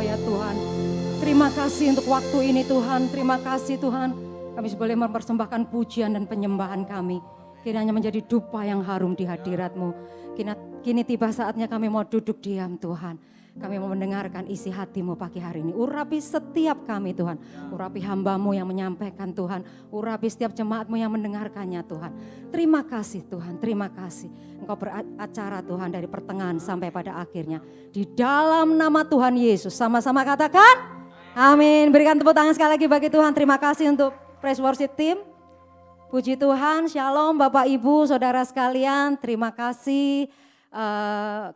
Engkau ya Tuhan. Terima kasih untuk waktu ini Tuhan, terima kasih Tuhan. Kami boleh mempersembahkan pujian dan penyembahan kami. Kiranya menjadi dupa yang harum di hadirat-Mu. Kini tiba saatnya kami mau duduk diam Tuhan. Kami mau mendengarkan isi hati-Mu pagi hari ini. Urapi setiap kami Tuhan. Urapi hamba-Mu yang menyampaikan Tuhan. Urapi setiap jemaat-Mu yang mendengarkannya Tuhan. Terima kasih Tuhan, terima kasih. Engkau beracara Tuhan dari pertengahan sampai pada akhirnya. Di dalam nama Tuhan Yesus, sama-sama katakan amin. Berikan tepuk tangan sekali lagi bagi Tuhan. Terima kasih untuk Praise Worship Team. Puji Tuhan, Shalom Bapak Ibu, Saudara sekalian. Terima kasih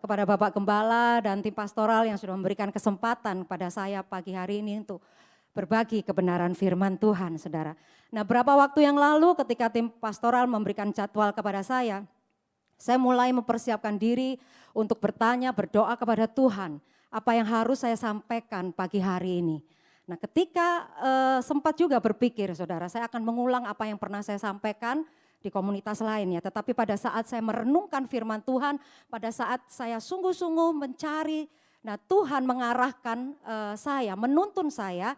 kepada Bapak Gembala dan tim pastoral yang sudah memberikan kesempatan kepada saya pagi hari ini untuk berbagi kebenaran firman Tuhan, Saudara. Nah, berapa waktu yang lalu ketika tim pastoral memberikan jadwal kepada saya mulai mempersiapkan diri untuk bertanya, berdoa kepada Tuhan. Apa yang harus saya sampaikan pagi hari ini. Nah, ketika sempat juga berpikir, Saudara, saya akan mengulang apa yang pernah saya sampaikan di komunitas lain ya. Tetapi pada saat saya merenungkan firman Tuhan, pada saat saya sungguh-sungguh mencari, nah Tuhan mengarahkan saya, menuntun saya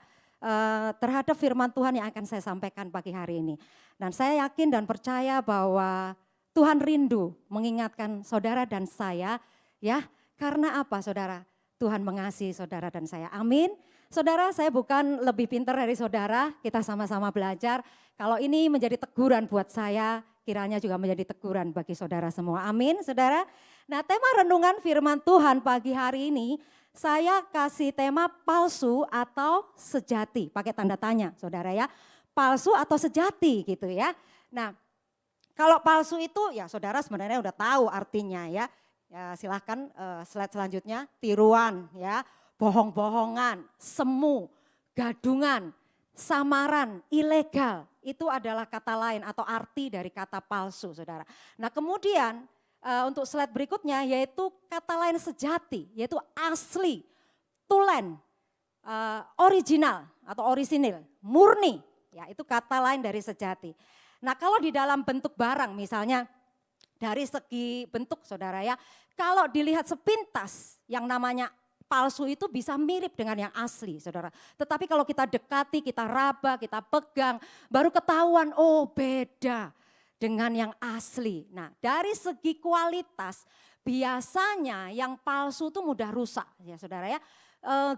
terhadap firman Tuhan yang akan saya sampaikan pagi hari ini. Dan saya yakin dan percaya bahwa Tuhan rindu mengingatkan saudara dan saya ya. Karena apa Saudara? Tuhan mengasihi saudara dan saya. Amin. Saudara, saya bukan lebih pintar dari saudara, kita sama-sama belajar. Kalau ini menjadi teguran buat saya, kiranya juga menjadi teguran bagi saudara semua. Amin, saudara. Nah, tema renungan firman Tuhan pagi hari ini, saya kasih tema palsu atau sejati. Pakai tanda tanya, saudara ya. Palsu atau sejati gitu ya. Nah, kalau palsu itu ya saudara sebenarnya udah tahu artinya ya. Ya silahkan slide selanjutnya, tiruan ya. Bohong-bohongan, semu, gadungan, samaran, ilegal. Itu adalah kata lain atau arti dari kata palsu, saudara. Nah kemudian untuk slide berikutnya yaitu kata lain sejati, yaitu asli, tulen, original atau orisinil, murni. Ya itu kata lain dari sejati. Nah kalau di dalam bentuk barang misalnya dari segi bentuk saudara ya, kalau dilihat sepintas yang namanya palsu itu bisa mirip dengan yang asli saudara. Tetapi kalau kita dekati, kita raba, kita pegang, baru ketahuan oh beda dengan yang asli. Nah dari segi kualitas biasanya yang palsu itu mudah rusak ya saudara ya.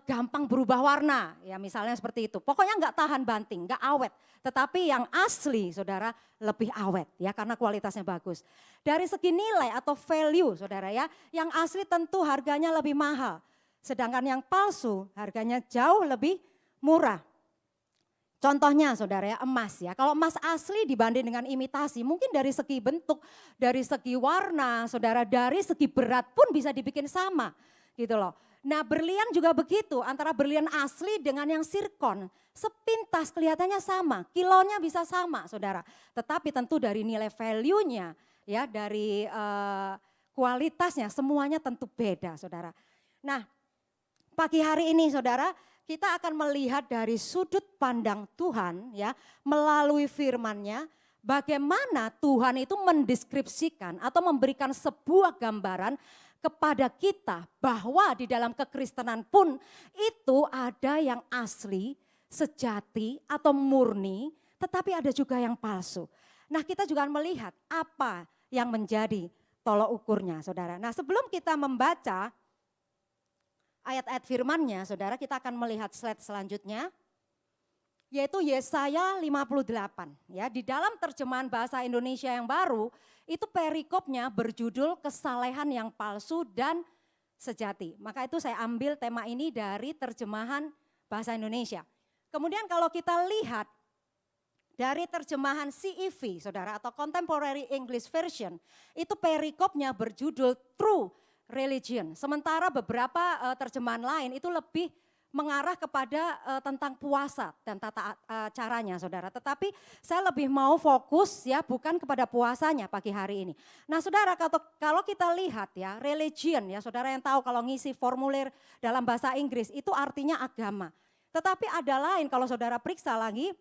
Gampang berubah warna ya misalnya seperti itu. Pokoknya nggak tahan banting, nggak awet. Tetapi yang asli saudara lebih awet ya karena kualitasnya bagus. Dari segi nilai atau value saudara ya, yang asli tentu harganya lebih mahal. Sedangkan yang palsu harganya jauh lebih murah. Contohnya saudara ya emas ya, kalau emas asli dibanding dengan imitasi mungkin dari segi bentuk, dari segi warna saudara, dari segi berat pun bisa dibikin sama gitu loh. Nah berlian juga begitu, antara berlian asli dengan yang sirkon, sepintas kelihatannya sama, kilonya bisa sama saudara. Tetapi tentu dari nilai value-nya ya, dari kualitasnya semuanya tentu beda saudara. Nah pagi hari ini saudara, kita akan melihat dari sudut pandang Tuhan ya, melalui firman-Nya, bagaimana Tuhan itu mendeskripsikan atau memberikan sebuah gambaran kepada kita bahwa di dalam kekristenan pun itu ada yang asli, sejati atau murni, tetapi ada juga yang palsu. Nah kita juga akan melihat apa yang menjadi tolok ukurnya saudara. Nah sebelum kita membaca ayat-ayat firman-Nya, saudara, kita akan melihat slide selanjutnya, yaitu Yesaya 58. Ya, di dalam terjemahan bahasa Indonesia yang baru, itu perikopnya berjudul kesalehan yang palsu dan sejati. Maka itu saya ambil tema ini dari terjemahan bahasa Indonesia. Kemudian kalau kita lihat dari terjemahan CEV, saudara, atau Contemporary English Version, itu perikopnya berjudul True Religion. Sementara beberapa terjemahan lain itu lebih mengarah kepada tentang puasa dan tata caranya saudara. Tetapi saya lebih mau fokus ya bukan kepada puasanya pagi hari ini. Nah saudara kalau kita lihat ya religion ya saudara yang tahu kalau ngisi formulir dalam bahasa Inggris itu artinya agama. Tetapi ada lain kalau saudara periksa lagi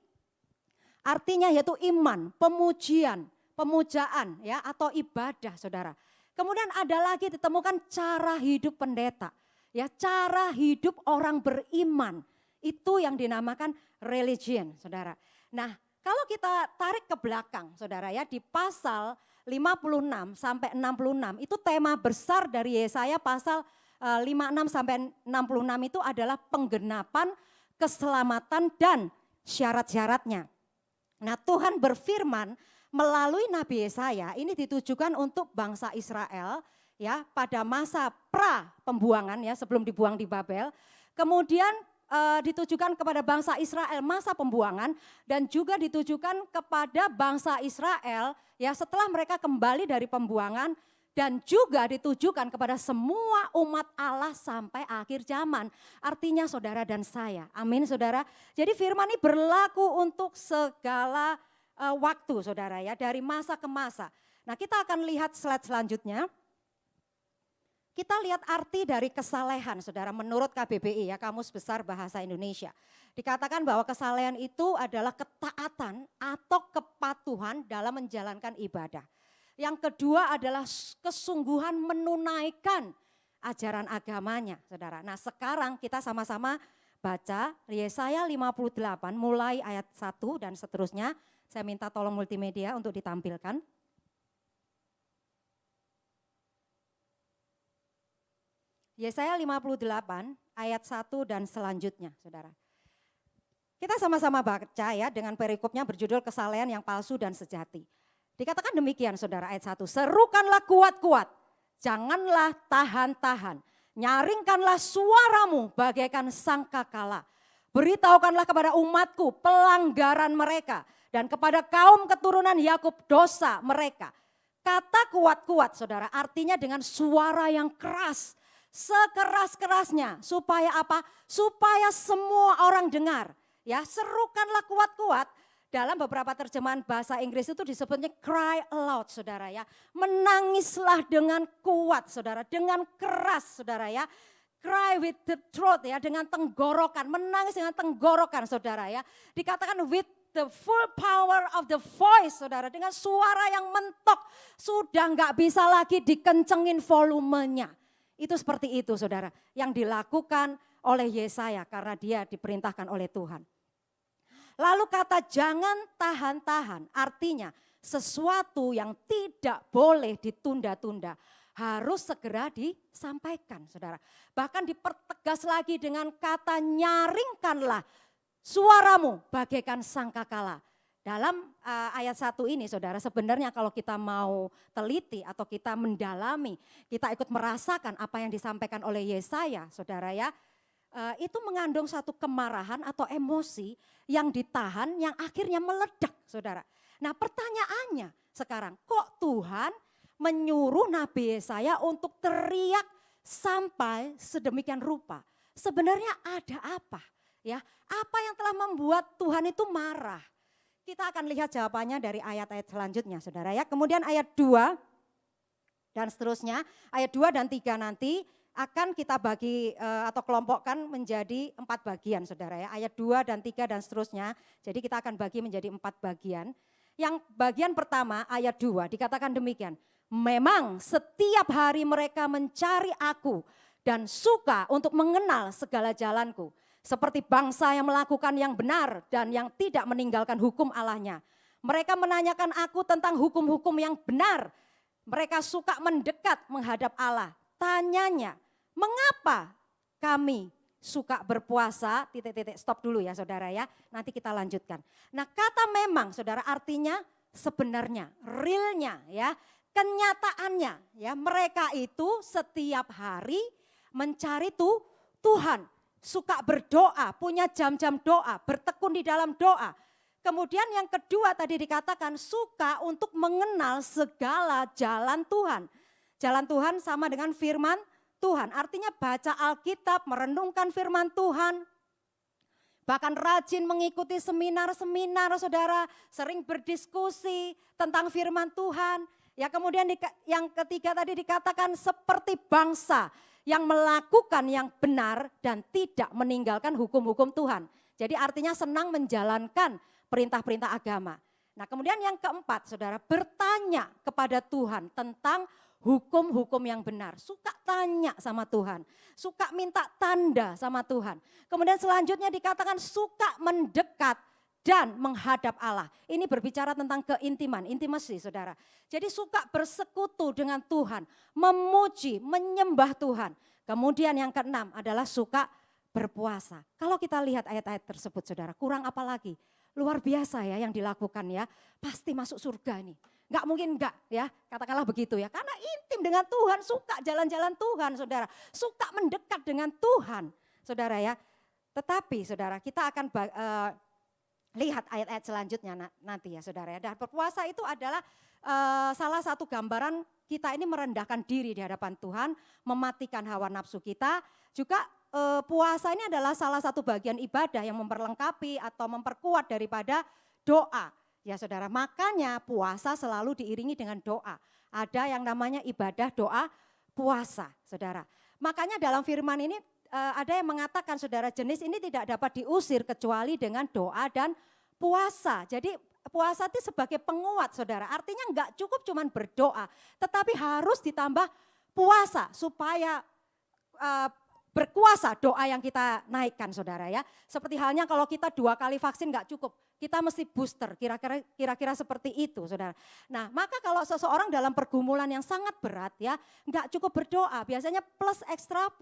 artinya yaitu iman, pemujian, pemujaan ya atau ibadah saudara. Kemudian ada lagi ditemukan cara hidup pendeta. Ya, cara hidup orang beriman. Itu yang dinamakan religion, saudara. Nah, kalau kita tarik ke belakang, saudara ya, di pasal 56 sampai 66, itu tema besar dari Yesaya pasal 56 sampai 66 itu adalah penggenapan, keselamatan dan syarat-syaratnya. Nah, Tuhan berfirman melalui Nabi Yesaya, ini ditujukan untuk bangsa Israel ya pada masa pra pembuangan ya, sebelum dibuang di Babel. Kemudian ditujukan kepada bangsa Israel masa pembuangan dan juga ditujukan kepada bangsa Israel ya setelah mereka kembali dari pembuangan dan juga ditujukan kepada semua umat Allah sampai akhir zaman. Artinya saudara dan saya. Amin saudara. Jadi firman ini berlaku untuk segala waktu saudara ya, dari masa ke masa. Nah, kita akan lihat slide selanjutnya. Kita lihat arti dari kesalehan, saudara, menurut KBBI ya, Kamus Besar Bahasa Indonesia. Dikatakan bahwa kesalehan itu adalah ketaatan atau kepatuhan dalam menjalankan ibadah. Yang kedua adalah kesungguhan menunaikan ajaran agamanya, saudara. Nah, sekarang kita sama-sama baca Yesaya 58 mulai ayat 1 dan seterusnya. Saya minta tolong multimedia untuk ditampilkan. Yesaya 58 ayat 1 dan selanjutnya, saudara. Kita sama-sama baca ya dengan perikopnya berjudul kesalehan yang palsu dan sejati. Dikatakan demikian saudara ayat 1, serukanlah kuat-kuat, janganlah tahan-tahan, nyaringkanlah suaramu bagaikan sangkakala. Beritahukanlah kepada umatku pelanggaran mereka dan kepada kaum keturunan Yakub dosa mereka. Kata kuat-kuat saudara artinya dengan suara yang keras. Sekeras-kerasnya supaya apa? Supaya semua orang dengar. Ya, serukanlah kuat-kuat. Dalam beberapa terjemahan bahasa Inggris itu disebutnya cry aloud saudara ya. Menangislah dengan kuat saudara, dengan keras saudara ya. Cry with the throat ya, dengan tenggorokan, menangis dengan tenggorokan saudara ya. Dikatakan with the full power of the voice saudara, dengan suara yang mentok. Sudah nggak bisa lagi dikencengin volumenya. Itu seperti itu saudara, yang dilakukan oleh Yesaya karena dia diperintahkan oleh Tuhan. Lalu kata jangan tahan-tahan, artinya sesuatu yang tidak boleh ditunda-tunda, harus segera disampaikan saudara. Bahkan dipertegas lagi dengan kata nyaringkanlah suaramu bagaikan sangkakala. Dalam ayat 1 ini saudara, sebenarnya kalau kita mau teliti atau kita mendalami, kita ikut merasakan apa yang disampaikan oleh Yesaya saudara ya. Itu mengandung satu kemarahan atau emosi yang ditahan yang akhirnya meledak saudara. Nah pertanyaannya sekarang, kok Tuhan menyuruh Nabi Yesaya untuk teriak sampai sedemikian rupa? Sebenarnya ada apa? Ya, apa yang telah membuat Tuhan itu marah? Kita akan lihat jawabannya dari ayat-ayat selanjutnya saudara ya. Kemudian ayat 2 dan seterusnya, ayat 2 dan 3 nanti akan kita bagi atau kelompokkan menjadi 4 bagian saudara ya. Ayat 2 dan 3 dan seterusnya, jadi kita akan bagi menjadi 4 bagian. Yang bagian pertama ayat 2 dikatakan demikian, memang setiap hari mereka mencari aku dan suka untuk mengenal segala jalanku. Seperti bangsa yang melakukan yang benar dan yang tidak meninggalkan hukum Allahnya. Mereka menanyakan aku tentang hukum-hukum yang benar. Mereka suka mendekat menghadap Allah. Tanyanya, mengapa kami suka berpuasa? Stop dulu ya saudara ya, nanti kita lanjutkan. Nah kata memang saudara artinya sebenarnya, realnya ya, kenyataannya ya. Mereka itu setiap hari mencari Tuhan. Suka berdoa, punya jam-jam doa, bertekun di dalam doa. Kemudian yang kedua tadi dikatakan suka untuk mengenal segala jalan Tuhan. Jalan Tuhan sama dengan firman Tuhan, artinya baca Alkitab, merenungkan firman Tuhan. Bahkan rajin mengikuti seminar-seminar saudara, sering berdiskusi tentang firman Tuhan. Ya kemudian yang ketiga tadi dikatakan seperti bangsa yang melakukan yang benar dan tidak meninggalkan hukum-hukum Tuhan. Jadi artinya senang menjalankan perintah-perintah agama. Nah kemudian yang keempat saudara, bertanya kepada Tuhan tentang hukum-hukum yang benar. Suka tanya sama Tuhan, suka minta tanda sama Tuhan. Kemudian selanjutnya dikatakan suka mendekat dan menghadap Allah. Ini berbicara tentang keintiman, intimacy saudara. Jadi suka bersekutu dengan Tuhan, memuji, menyembah Tuhan. Kemudian yang keenam adalah suka berpuasa. Kalau kita lihat ayat-ayat tersebut saudara, kurang apa lagi? Luar biasa ya yang dilakukan ya, pasti masuk surga ini. Enggak mungkin enggak ya, katakanlah begitu ya. Karena intim dengan Tuhan, suka jalan-jalan Tuhan saudara. Suka mendekat dengan Tuhan saudara ya. Tetapi saudara kita akan lihat ayat-ayat selanjutnya nanti ya saudara ya. Dan berpuasa itu adalah salah satu gambaran kita ini merendahkan diri di hadapan Tuhan. Mematikan hawa nafsu kita. Juga puasa ini adalah salah satu bagian ibadah yang memperlengkapi atau memperkuat daripada doa. Ya saudara, makanya puasa selalu diiringi dengan doa. Ada yang namanya ibadah doa puasa saudara. Makanya dalam firman ini ada yang mengatakan saudara jenis ini tidak dapat diusir kecuali dengan doa dan puasa. Jadi puasa itu sebagai penguat saudara. Artinya enggak cukup cuman berdoa. Tetapi harus ditambah puasa supaya berkuasa doa yang kita naikkan saudara ya. Seperti halnya kalau kita 2 kali vaksin enggak cukup. Kita mesti booster, kira-kira seperti itu saudara. Nah maka kalau seseorang dalam pergumulan yang sangat berat ya, enggak cukup berdoa, biasanya plus ekstra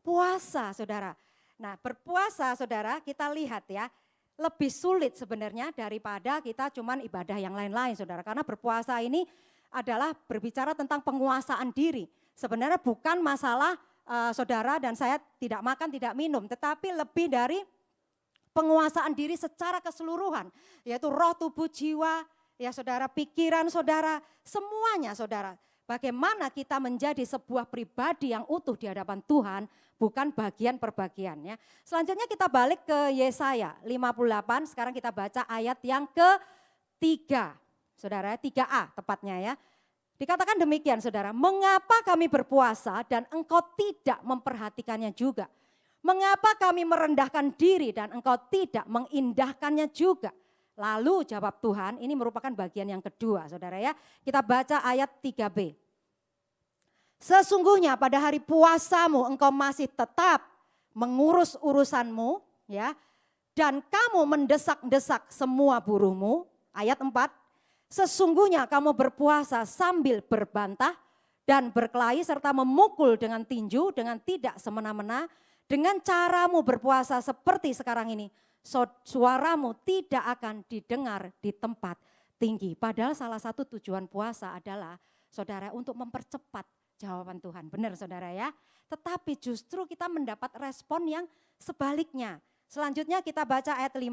puasa saudara. Nah berpuasa saudara kita lihat ya, lebih sulit sebenarnya daripada kita cuman ibadah yang lain-lain saudara. Karena berpuasa ini adalah berbicara tentang penguasaan diri. Sebenarnya bukan masalah saudara dan saya tidak makan, tidak minum, tetapi lebih dari penguasaan diri secara keseluruhan, yaitu roh, tubuh, jiwa, ya saudara, pikiran saudara, semuanya saudara. Bagaimana kita menjadi sebuah pribadi yang utuh di hadapan Tuhan, bukan bagian per bagian ya. Selanjutnya kita balik ke Yesaya 58, sekarang kita baca ayat yang ke-3, saudara, 3a tepatnya ya. Dikatakan demikian saudara, mengapa kami berpuasa dan engkau tidak memperhatikannya juga? Mengapa kami merendahkan diri dan engkau tidak mengindahkannya juga? Lalu jawab Tuhan, ini merupakan bagian yang kedua saudara ya. Kita baca ayat 3b. Sesungguhnya pada hari puasamu engkau masih tetap mengurus urusanmu ya. Dan kamu mendesak-desak semua buruhmu. Ayat 4. Sesungguhnya kamu berpuasa sambil berbantah dan berkelahi serta memukul dengan tinju dengan tidak semena-mena. Dengan caramu berpuasa seperti sekarang ini, suaramu tidak akan didengar di tempat tinggi. Padahal salah satu tujuan puasa adalah saudara untuk mempercepat jawaban Tuhan. Benar saudara ya. Tetapi justru kita mendapat respon yang sebaliknya. Selanjutnya kita baca ayat 5.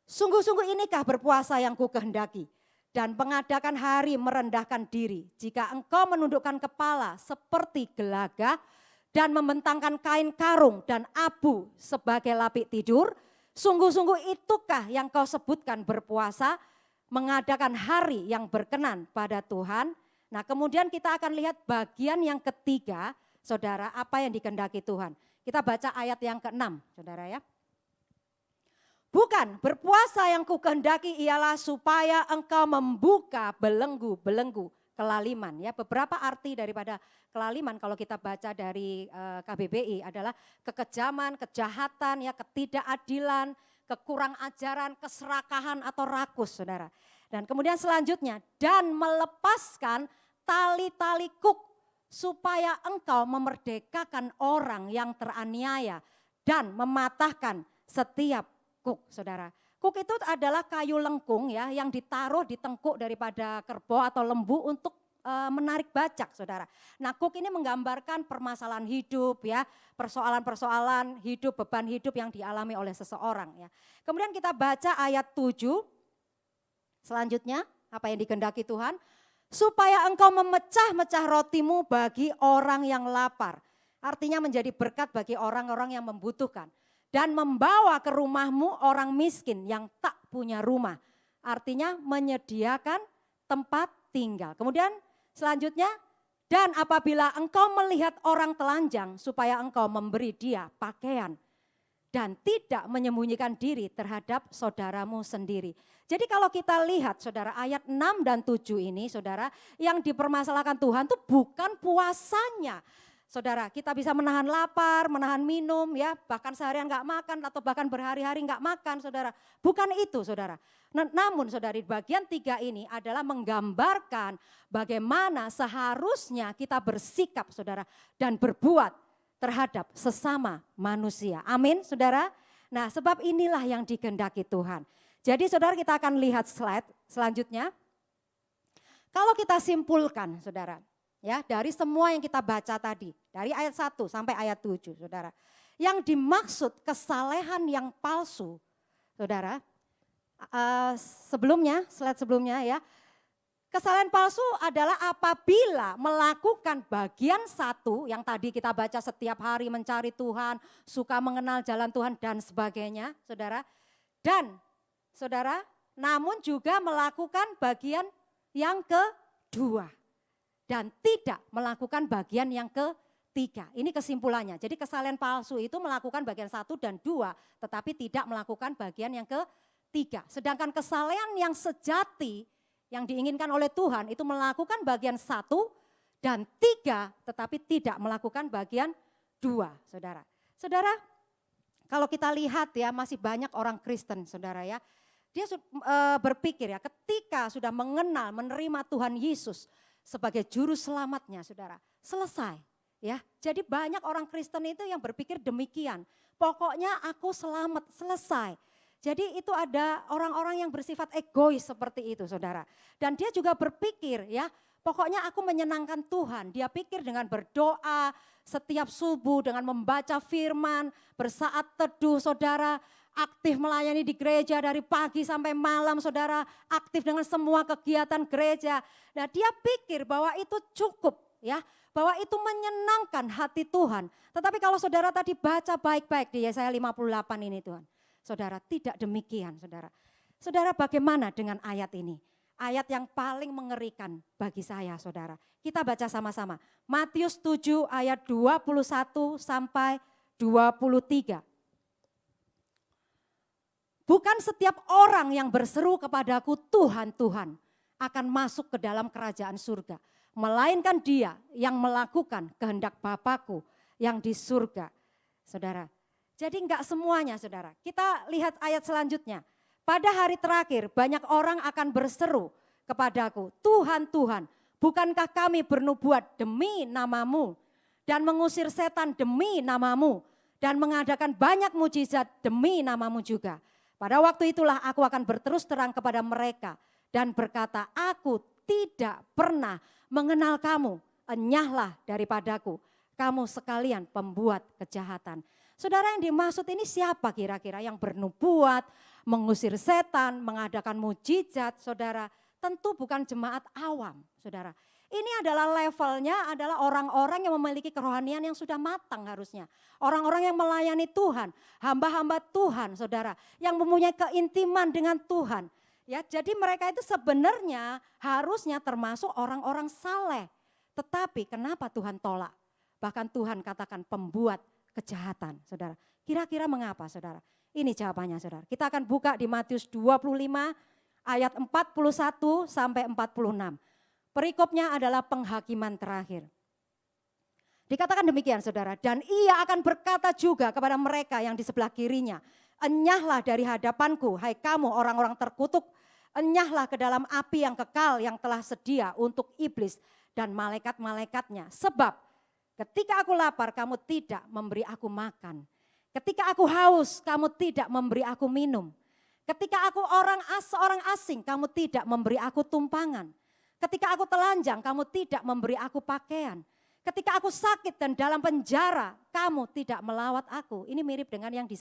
Sungguh-sungguh inikah berpuasa yang ku kehendaki dan mengadakan hari merendahkan diri. Jika engkau menundukkan kepala seperti gelagah, dan membentangkan kain karung dan abu sebagai lapik tidur, sungguh-sungguh itukah yang kau sebutkan berpuasa, mengadakan hari yang berkenan pada Tuhan. Nah kemudian kita akan lihat bagian yang ketiga, saudara, apa yang dikehendaki Tuhan. Kita baca ayat yang ke-6, saudara ya. Bukan, berpuasa yang ku kehendaki ialah supaya engkau membuka belenggu-belenggu kelaliman ya. Beberapa arti daripada kelaliman kalau kita baca dari KBBI adalah kekejaman, kejahatan, ya, ketidakadilan, kekurang ajaran, keserakahan atau rakus saudara. Dan kemudian selanjutnya, dan melepaskan tali-tali kuk supaya engkau memerdekakan orang yang teraniaya dan mematahkan setiap kuk saudara. Kuk itu adalah kayu lengkung ya yang ditaruh di tengkuk daripada kerbau atau lembu untuk menarik bacak saudara. Nah kuk ini menggambarkan permasalahan hidup ya, persoalan-persoalan hidup, beban hidup yang dialami oleh seseorang ya. Kemudian kita baca ayat 7 selanjutnya apa yang dikehendaki Tuhan. Supaya engkau memecah-mecah rotimu bagi orang yang lapar. Artinya menjadi berkat bagi orang-orang yang membutuhkan. Dan membawa ke rumahmu orang miskin yang tak punya rumah. Artinya menyediakan tempat tinggal. Kemudian selanjutnya, dan apabila engkau melihat orang telanjang supaya engkau memberi dia pakaian. dan tidak menyembunyikan diri terhadap saudaramu sendiri. Jadi kalau kita lihat saudara ayat 6 dan 7 ini saudara, yang dipermasalahkan Tuhan itu bukan puasanya. Saudara, kita bisa menahan lapar, menahan minum ya, bahkan seharian gak makan atau bahkan berhari-hari gak makan saudara. Bukan itu saudara. Namun saudari bagian 3 ini adalah menggambarkan bagaimana seharusnya kita bersikap saudara dan berbuat terhadap sesama manusia. Amin saudara. Nah sebab inilah yang dikehendaki Tuhan. Jadi saudara kita akan lihat slide selanjutnya. Kalau kita simpulkan saudara, ya dari semua yang kita baca tadi, dari ayat 1 sampai ayat 7 saudara. Yang dimaksud kesalehan yang palsu saudara, slide sebelumnya ya. Kesalehan palsu adalah apabila melakukan bagian 1 yang tadi kita baca setiap hari mencari Tuhan, suka mengenal jalan Tuhan dan sebagainya saudara. Dan saudara, namun juga melakukan bagian yang kedua. Dan tidak melakukan bagian yang ketiga. Ini kesimpulannya. Jadi kesalehan palsu itu melakukan bagian 1 dan 2, tetapi tidak melakukan bagian yang ketiga. Sedangkan kesalehan yang sejati yang diinginkan oleh Tuhan itu melakukan bagian 1 dan 3, tetapi tidak melakukan bagian 2, saudara. Saudara, kalau kita lihat ya masih banyak orang Kristen, saudara ya. Dia berpikir ya ketika sudah mengenal, menerima Tuhan Yesus sebagai juru selamatnya saudara, selesai ya. Jadi banyak orang Kristen itu yang berpikir demikian, pokoknya aku selamat, selesai. Jadi itu ada orang-orang yang bersifat egois seperti itu saudara. Dan dia juga berpikir ya, pokoknya aku menyenangkan Tuhan. Dia pikir dengan berdoa setiap subuh, dengan membaca firman, bersaat teduh saudara, aktif melayani di gereja dari pagi sampai malam saudara, aktif dengan semua kegiatan gereja. Nah dia pikir bahwa itu cukup ya, bahwa itu menyenangkan hati Tuhan. Tetapi kalau saudara tadi baca baik-baik di Yesaya 58 ini Tuhan, saudara tidak demikian saudara. Saudara bagaimana dengan ayat ini? Ayat yang paling mengerikan bagi saya saudara. Kita baca sama-sama. Matius 7 ayat 21 sampai 23. Bukan setiap orang yang berseru kepadaku Tuhan, Tuhan akan masuk ke dalam kerajaan surga. Melainkan dia yang melakukan kehendak Bapakku yang di surga. Saudara, jadi enggak semuanya saudara. Kita lihat ayat selanjutnya. Pada hari terakhir banyak orang akan berseru kepadaku, Tuhan, Tuhan, bukankah kami bernubuat demi namamu dan mengusir setan demi namamu dan mengadakan banyak mujizat demi namamu juga. Pada waktu itulah aku akan berterus terang kepada mereka dan berkata, aku tidak pernah mengenal kamu, enyahlah daripadaku, kamu sekalian pembuat kejahatan. Saudara yang dimaksud ini siapa kira-kira yang bernubuat, mengusir setan, mengadakan mujizat saudara? Tentu bukan jemaat awam saudara. Ini adalah levelnya adalah orang-orang yang memiliki kerohanian yang sudah matang harusnya. Orang-orang yang melayani Tuhan, hamba-hamba Tuhan saudara, yang mempunyai keintiman dengan Tuhan. Ya, jadi mereka itu sebenarnya harusnya termasuk orang-orang saleh. Tetapi kenapa Tuhan tolak? Bahkan Tuhan katakan pembuat kejahatan saudara. Kira-kira mengapa saudara? Ini jawabannya saudara. Kita akan buka di Matius 25 ayat 41 sampai 46. Perikopnya adalah penghakiman terakhir. Dikatakan demikian saudara, dan ia akan berkata juga kepada mereka yang di sebelah kirinya, enyahlah dari hadapanku, hai kamu orang-orang terkutuk, enyahlah ke dalam api yang kekal yang telah sedia untuk iblis dan malaikat-malaikatnya. Sebab ketika aku lapar kamu tidak memberi aku makan, ketika aku haus kamu tidak memberi aku minum, ketika aku seorang asing kamu tidak memberi aku tumpangan. Ketika aku telanjang, kamu tidak memberi aku pakaian. Ketika aku sakit dan dalam penjara, kamu tidak melawat aku. Ini mirip dengan yang di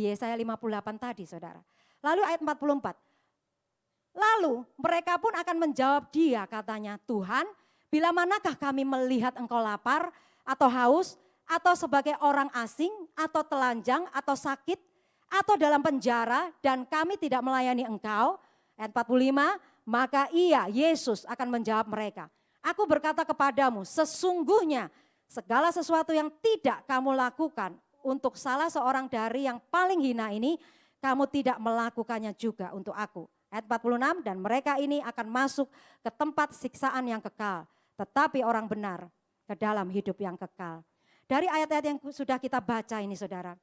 Yesaya 58 tadi saudara. Lalu ayat 44. Lalu mereka pun akan menjawab dia katanya, Tuhan, bila manakah kami melihat engkau lapar atau haus, atau sebagai orang asing, atau telanjang, atau sakit, atau dalam penjara, dan kami tidak melayani engkau. Ayat 45. Maka ia, Yesus akan menjawab mereka, aku berkata kepadamu sesungguhnya segala sesuatu yang tidak kamu lakukan untuk salah seorang dari yang paling hina ini, kamu tidak melakukannya juga untuk aku. Ayat 46, dan mereka ini akan masuk ke tempat siksaan yang kekal, tetapi orang benar ke dalam hidup yang kekal. Dari ayat-ayat yang sudah kita baca ini saudara,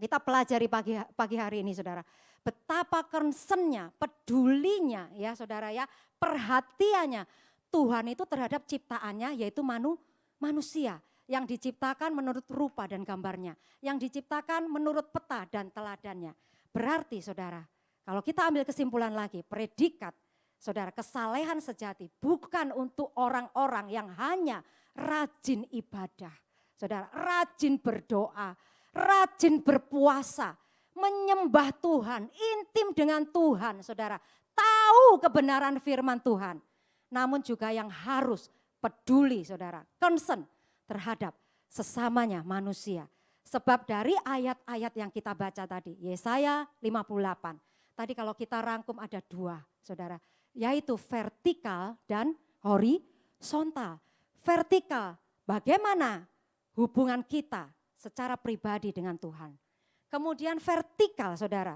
kita pelajari pagi hari ini saudara, betapa concern-nya, pedulinya ya saudara ya, perhatiannya Tuhan itu terhadap ciptaannya, yaitu manusia yang diciptakan menurut rupa dan gambarnya, yang diciptakan menurut peta dan teladannya. Berarti saudara, kalau kita ambil kesimpulan lagi, predikat saudara, kesalehan sejati bukan untuk orang-orang yang hanya rajin ibadah, saudara, rajin berdoa, rajin berpuasa, menyembah Tuhan, intim dengan Tuhan, saudara, tahu kebenaran firman Tuhan. Namun juga yang harus peduli saudara, concern terhadap sesamanya manusia. Sebab dari ayat-ayat yang kita baca tadi, Yesaya 58. Tadi kalau kita rangkum ada dua saudara, yaitu vertikal dan horizontal. Vertikal, bagaimana hubungan kita secara pribadi dengan Tuhan. Kemudian vertikal saudara,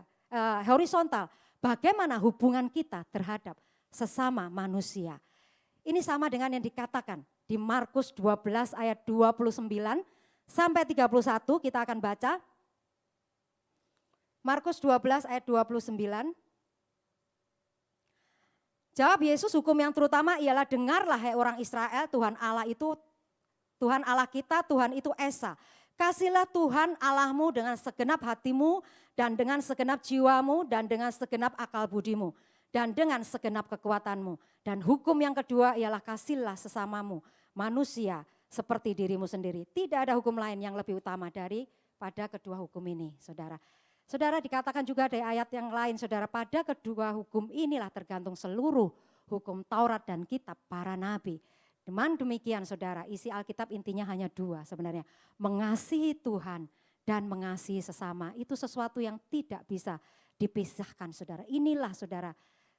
horizontal, bagaimana hubungan kita terhadap sesama manusia. Ini sama dengan yang dikatakan di Markus 12 ayat 29 sampai 31 kita akan baca. Markus 12 ayat 29. Jawab Yesus, hukum yang terutama ialah dengarlah hai orang Israel, Tuhan Allah kita, Tuhan itu Esa. Kasihlah Tuhan Allahmu dengan segenap hatimu dan dengan segenap jiwamu dan dengan segenap akal budimu dan dengan segenap kekuatanmu. Dan hukum yang kedua ialah kasihlah sesamamu manusia seperti dirimu sendiri. Tidak ada hukum lain yang lebih utama daripada kedua hukum ini, saudara. Saudara, dikatakan juga dari ayat yang lain, saudara, pada kedua hukum inilah tergantung seluruh hukum Taurat dan kitab para nabi. Dengan demikian saudara, isi Alkitab intinya hanya dua sebenarnya. Mengasihi Tuhan dan mengasihi sesama, itu sesuatu yang tidak bisa dipisahkan saudara. Inilah saudara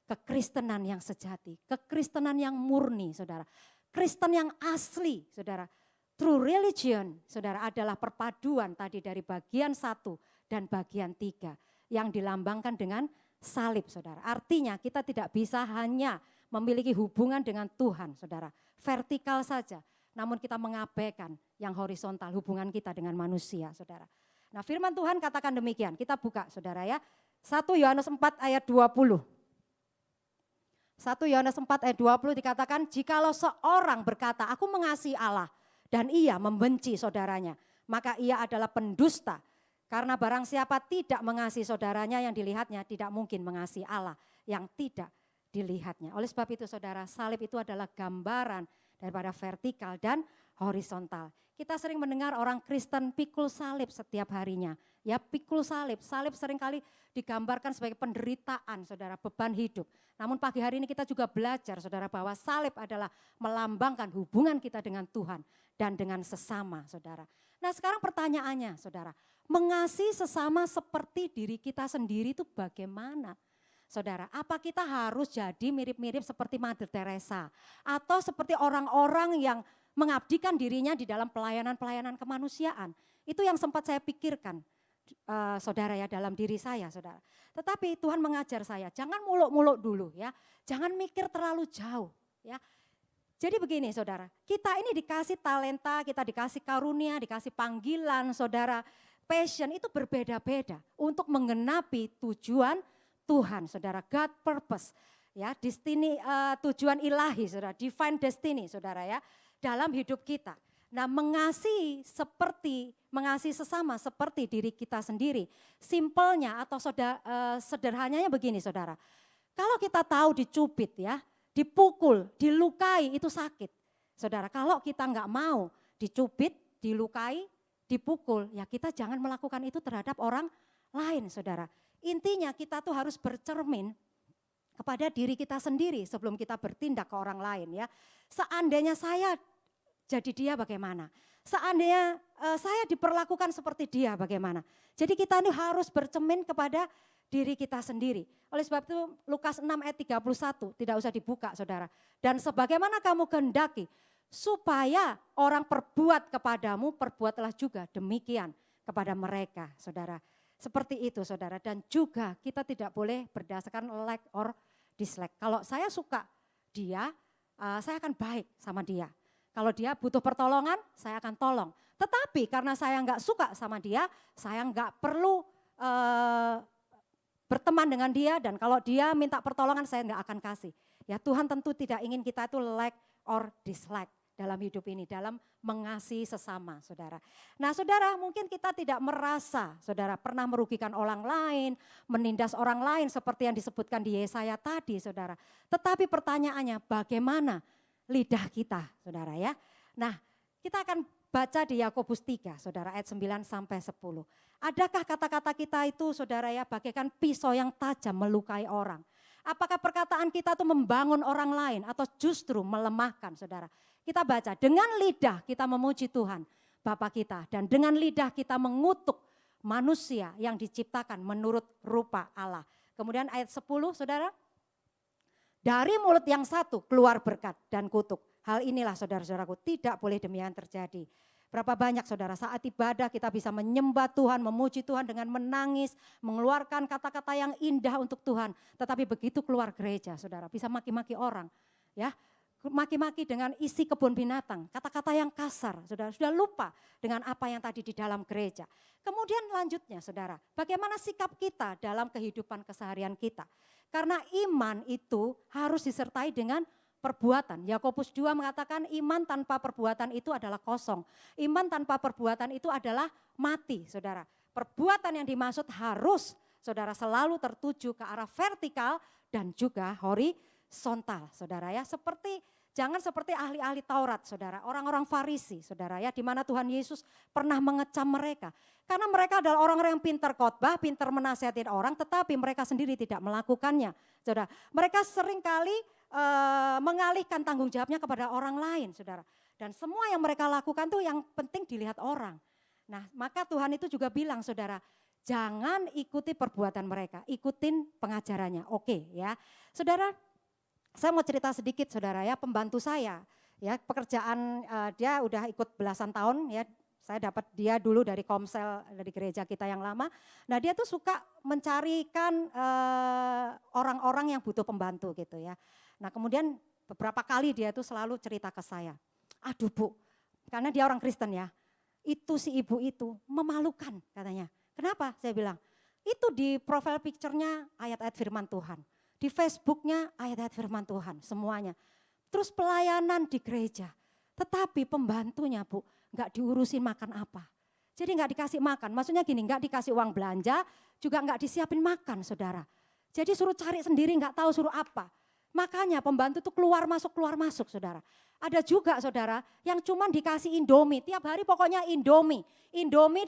kekristenan yang sejati, kekristenan yang murni saudara. Kristen yang asli saudara. True religion saudara adalah perpaduan tadi dari bagian 1 dan bagian 3 yang dilambangkan dengan salib saudara. Artinya kita tidak bisa hanya memiliki hubungan dengan Tuhan saudara, vertikal saja, namun kita mengabaikan yang horizontal, hubungan kita dengan manusia saudara. Nah firman Tuhan katakan demikian, kita buka saudara ya, 1 Yohanes 4 ayat 20. 1 Yohanes 4 ayat 20 dikatakan, jikalau seorang berkata aku mengasihi Allah dan ia membenci saudaranya, maka ia adalah pendusta. Karena barang siapa tidak mengasihi saudaranya yang dilihatnya, tidak mungkin mengasihi Allah yang tidak dilihatnya. Oleh sebab itu saudara, salib itu adalah gambaran daripada vertikal dan horizontal. Kita sering mendengar orang Kristen pikul salib setiap harinya. Ya pikul salib, salib seringkali digambarkan sebagai penderitaan saudara, beban hidup. Namun pagi hari ini kita juga belajar saudara bahwa salib adalah melambangkan hubungan kita dengan Tuhan dan dengan sesama saudara. Nah sekarang pertanyaannya saudara, mengasihi sesama seperti diri kita sendiri itu bagaimana? Saudara, apa kita harus jadi mirip-mirip seperti Mother Teresa atau seperti orang-orang yang mengabdikan dirinya di dalam pelayanan-pelayanan kemanusiaan? Itu yang sempat saya pikirkan, saudara ya, dalam diri saya, saudara. Tetapi Tuhan mengajar saya, jangan muluk-muluk dulu ya, jangan mikir terlalu jauh ya. Jadi begini saudara, kita ini dikasih talenta, kita dikasih karunia, dikasih panggilan saudara, passion itu berbeda-beda untuk menggenapi tujuan Tuhan, saudara, God purpose, ya, destiny, tujuan ilahi, saudara, divine destiny, saudara ya, dalam hidup kita. Nah, mengasihi sesama seperti diri kita sendiri. Simpelnya atau sederhananya begini, saudara. Kalau kita tahu dicubit ya, dipukul, dilukai itu sakit, saudara. Kalau kita nggak mau dicubit, dilukai, dipukul, ya kita jangan melakukan itu terhadap orang lain, saudara. Intinya kita tuh harus bercermin kepada diri kita sendiri sebelum kita bertindak ke orang lain ya. Seandainya saya jadi dia bagaimana? Seandainya saya diperlakukan seperti dia bagaimana? Jadi kita ini harus bercermin kepada diri kita sendiri. Oleh sebab itu Lukas 6 ayat 31 tidak usah dibuka saudara. Dan sebagaimana kamu kehendaki supaya orang perbuat kepadamu, perbuatlah juga demikian kepada mereka, saudara. Seperti itu, saudara. Dan juga kita tidak boleh berdasarkan like or dislike. Kalau saya suka dia, saya akan baik sama dia. Kalau dia butuh pertolongan, saya akan tolong. Tetapi karena saya nggak suka sama dia, saya nggak perlu berteman dengan dia. Dan kalau dia minta pertolongan, saya nggak akan kasih. Ya, Tuhan tentu tidak ingin kita itu like or dislike dalam hidup ini, dalam mengasihi sesama, saudara. Nah, saudara, mungkin kita tidak merasa, saudara, pernah merugikan orang lain, menindas orang lain seperti yang disebutkan di Yesaya tadi, saudara. Tetapi pertanyaannya, bagaimana lidah kita, saudara ya? Nah, kita akan baca di Yakobus 3, saudara, ayat 9 sampai 10. Adakah kata-kata kita itu, saudara ya, bagaikan pisau yang tajam melukai orang? Apakah perkataan kita itu membangun orang lain atau justru melemahkan, saudara? Kita baca, dengan lidah kita memuji Tuhan, Bapa kita. Dan dengan lidah kita mengutuk manusia yang diciptakan menurut rupa Allah. Kemudian ayat 10, saudara. Dari mulut yang satu keluar berkat dan kutuk. Hal inilah, saudara-saudaraku, tidak boleh demikian terjadi. Berapa banyak, saudara, saat ibadah kita bisa menyembah Tuhan, memuji Tuhan dengan menangis, mengeluarkan kata-kata yang indah untuk Tuhan. Tetapi begitu keluar gereja, saudara, bisa maki-maki orang, ya. Maki-maki dengan isi kebun binatang, kata-kata yang kasar, saudara, sudah lupa dengan apa yang tadi di dalam gereja. Kemudian lanjutnya, saudara, bagaimana sikap kita dalam kehidupan keseharian kita. Karena iman itu harus disertai dengan perbuatan. Yakobus 2 mengatakan iman tanpa perbuatan itu adalah kosong. Iman tanpa perbuatan itu adalah mati, saudara. Perbuatan yang dimaksud harus, saudara, selalu tertuju ke arah vertikal dan juga horizontal, saudara ya. Jangan seperti ahli-ahli Taurat, saudara, orang-orang Farisi, saudara ya, di mana Tuhan Yesus pernah mengecam mereka. Karena mereka adalah orang-orang yang pintar khotbah, pintar menasihatin orang, tetapi mereka sendiri tidak melakukannya, saudara. Mereka seringkali mengalihkan tanggung jawabnya kepada orang lain, saudara. Dan semua yang mereka lakukan tuh yang penting dilihat orang. Nah, maka Tuhan itu juga bilang, saudara, jangan ikuti perbuatan mereka, ikutin pengajarannya. Oke ya, saudara. Saya mau cerita sedikit, saudara ya, pembantu saya, ya pekerjaan dia udah ikut belasan tahun ya. Saya dapat dia dulu dari Komsel dari gereja kita yang lama. Nah, dia tuh suka mencarikan orang-orang yang butuh pembantu gitu ya. Nah, kemudian beberapa kali dia tuh selalu cerita ke saya, aduh Bu, karena dia orang Kristen ya, itu si ibu itu memalukan katanya. Kenapa? Saya bilang, itu di profile picture-nya ayat-ayat firman Tuhan. Di Facebooknya ayat-ayat firman Tuhan semuanya. Terus pelayanan di gereja. Tetapi pembantunya Bu gak diurusin makan apa. Jadi gak dikasih makan. Maksudnya gini, gak dikasih uang belanja, juga gak disiapin makan, saudara. Jadi suruh cari sendiri, gak tahu suruh apa. Makanya pembantu itu keluar masuk, saudara. Ada juga, saudara, yang cuma dikasih Indomie. Tiap hari pokoknya Indomie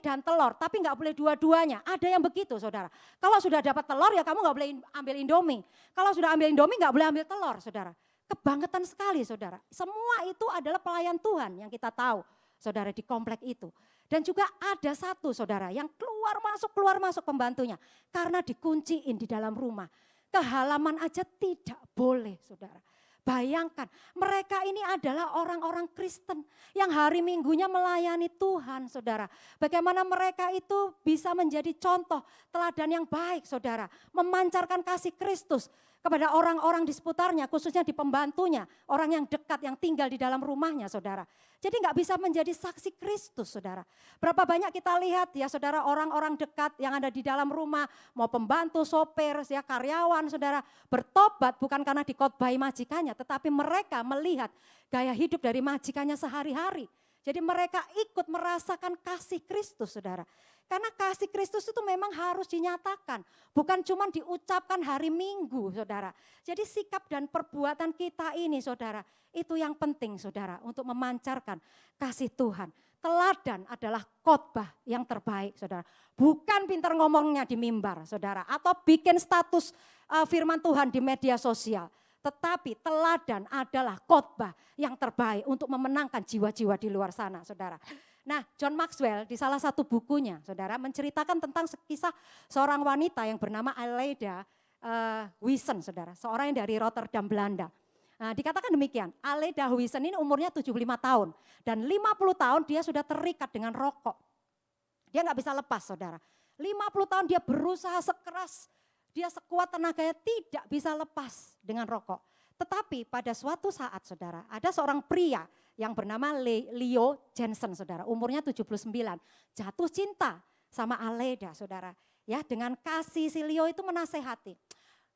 dan telur. Tapi gak boleh dua-duanya. Ada yang begitu, saudara. Kalau sudah dapat telur ya kamu gak boleh ambil Indomie. Kalau sudah ambil Indomie gak boleh ambil telur, saudara. Kebangetan sekali, saudara. Semua itu adalah pelayan Tuhan yang kita tahu, saudara, di komplek itu. Dan juga ada satu, saudara, yang keluar masuk pembantunya. Karena dikunciin di dalam rumah. Ke halaman aja tidak boleh, saudara. Bayangkan, mereka ini adalah orang-orang Kristen yang hari Minggunya melayani Tuhan, saudara. Bagaimana mereka itu bisa menjadi contoh teladan yang baik, saudara. Memancarkan kasih Kristus kepada orang-orang di seputarnya, khususnya di pembantunya, orang yang dekat yang tinggal di dalam rumahnya, saudara. Jadi nggak bisa menjadi saksi Kristus, saudara. Berapa banyak kita lihat ya, saudara, orang-orang dekat yang ada di dalam rumah, mau pembantu, sopir, ya karyawan, saudara, bertobat bukan karena dikhotbahi majikannya, tetapi mereka melihat gaya hidup dari majikannya sehari-hari. Jadi mereka ikut merasakan kasih Kristus, saudara. Karena kasih Kristus itu memang harus dinyatakan, bukan cuma diucapkan hari Minggu, saudara. Jadi sikap dan perbuatan kita ini, saudara, itu yang penting, saudara, untuk memancarkan kasih Tuhan. Teladan adalah khotbah yang terbaik, saudara. Bukan pintar ngomongnya di mimbar, saudara, atau bikin status firman Tuhan di media sosial. Tetapi teladan adalah khotbah yang terbaik untuk memenangkan jiwa-jiwa di luar sana, saudara. Nah, John Maxwell di salah satu bukunya, saudara, menceritakan tentang kisah seorang wanita yang bernama Aleida Huyssen, saudara, seorang yang dari Rotterdam, Belanda. Nah, dikatakan demikian, Aleida Huyssen ini umurnya 75 tahun dan 50 tahun dia sudah terikat dengan rokok. Dia nggak bisa lepas saudara. 50 tahun dia berusaha sekeras, dia sekuat tenaganya tidak bisa lepas dengan rokok. Tetapi pada suatu saat saudara, ada seorang pria yang bernama Leo Jensen saudara, umurnya 79, jatuh cinta sama Aleda saudara. Ya, dengan kasih si Leo itu menasehati,